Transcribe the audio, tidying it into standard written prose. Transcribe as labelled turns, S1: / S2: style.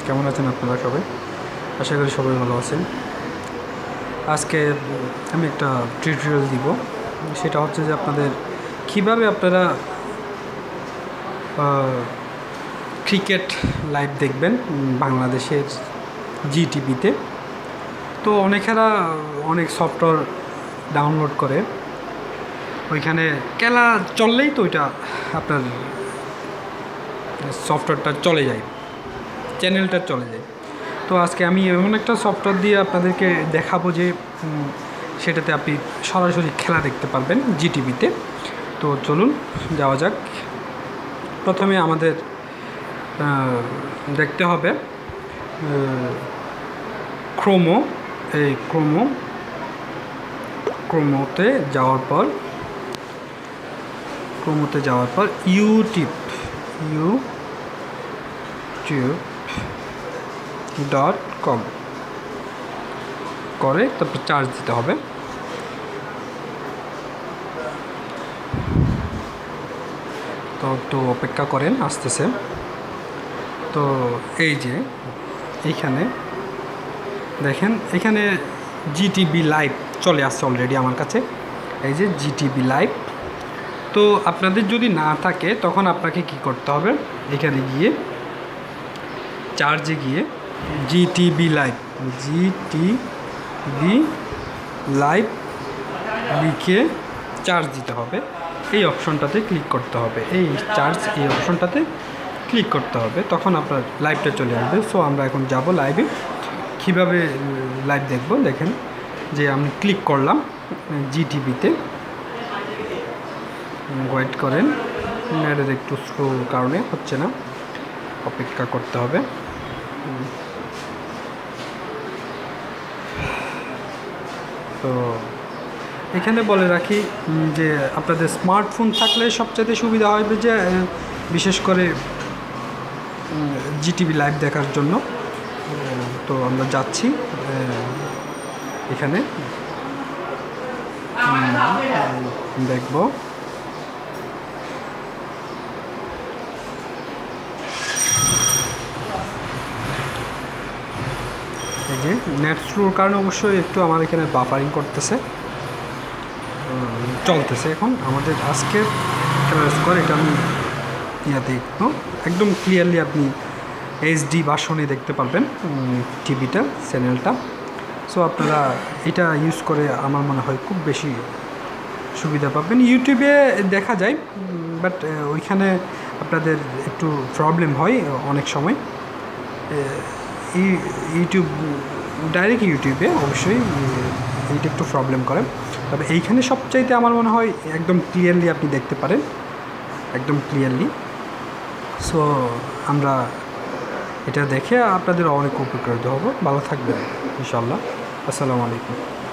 S1: কেমন আছেন আপনারা সবাই? আশা করি সবাই ভালো আছেন। আজকে আমি একটা টিউটোরিয়াল দিব, সেটা হচ্ছে যে আপনাদের কিভাবে আপনারা ক্রিকেট লাইভ দেখবেন বাংলাদেশের জি টিভিতে। তো অনেকেরা অনেক সফটওয়্যার ডাউনলোড করে, ওইখানে খেলা চললেই তো ওইটা আপনার সফটওয়্যারটা চলে যায়, চ্যানেলটা চলে যায়। তো আজকে আমি এমন একটা সফটওয়্যার দিয়ে আপনাদেরকে দেখাবো যে সেটাতে আপনি সরাসরি খেলা দেখতে পারবেন জি টিভিতে। তো চলুন যাওয়া যাক। প্রথমে আমাদের দেখতে হবে ক্রোমোতে যাওয়ার পর youtube.com করে তারপর চার্জ দিতে হবে। তো একটু অপেক্ষা করেন, আসতেছে। তো এই যে এইখানে দেখেন, এখানে জিটিভি লাইভ চলে আসছে অলরেডি আমার কাছে। এই যে জিটিভি লাইভ। তো আপনাদের যদি না থাকে তখন আপনাকে কি করতে হবে, এখানে গিয়ে চার্জে গিয়ে জিটিভি লাইভ লিখে চার্জ দিতে হবে। এই অপশনটাতে ক্লিক করতে হবে, এই অপশনটাতে ক্লিক করতে হবে, তখন আপনার লাইভটা চলে আসবে। সো আমরা এখন যাব লাইভে। কীভাবে লাইভ দেখব দেখেন, যে আমি ক্লিক করলাম জিটিভিতে। ওয়েট করেন, নেটের একটু স্লো কারণে হচ্ছে না, অপেক্ষা করতে হবে। তো এখানে বলে রাখি যে আপনাদের স্মার্টফোন থাকলে সবচেয়ে সুবিধা হবে, যে বিশেষ করে জিটিভি লাইভ দেখার জন্য। তো আমরা যাচ্ছি এখানে দেখব। এই যে নেট স্লোর কারণে অবশ্যই একটু আমার এখানে বাফারিং চলতেছে। এখন আমাদের আজকের খেলার স্কোর এটা আমি দেখব একদম ক্লিয়ারলি, আপনি এইচডি ভার্সনে দেখতে পারবেন টিভিটা, চ্যানেলটা। সো আপনারা এটা ইউজ করে আমার মনে হয় খুব বেশি সুবিধা পাবেন। ইউটিউবে দেখা যায়, বাট ওইখানে আপনাদের একটু প্রবলেম হয় অনেক সময়। ডাইরেক্ট ইউটিউবে অবশ্যই এইটা একটু প্রবলেম করে, তবে এইখানে সবচাইতে আমার মনে হয় একদম ক্লিয়ারলি আপনি দেখতে পারেন, একদম ক্লিয়ারলি। সো আমরা এটা দেখে আপনাদের অনেক উপকৃত হব। ভালো থাকবেন ইনশাআল্লাহ। আসসালামু আলাইকুম।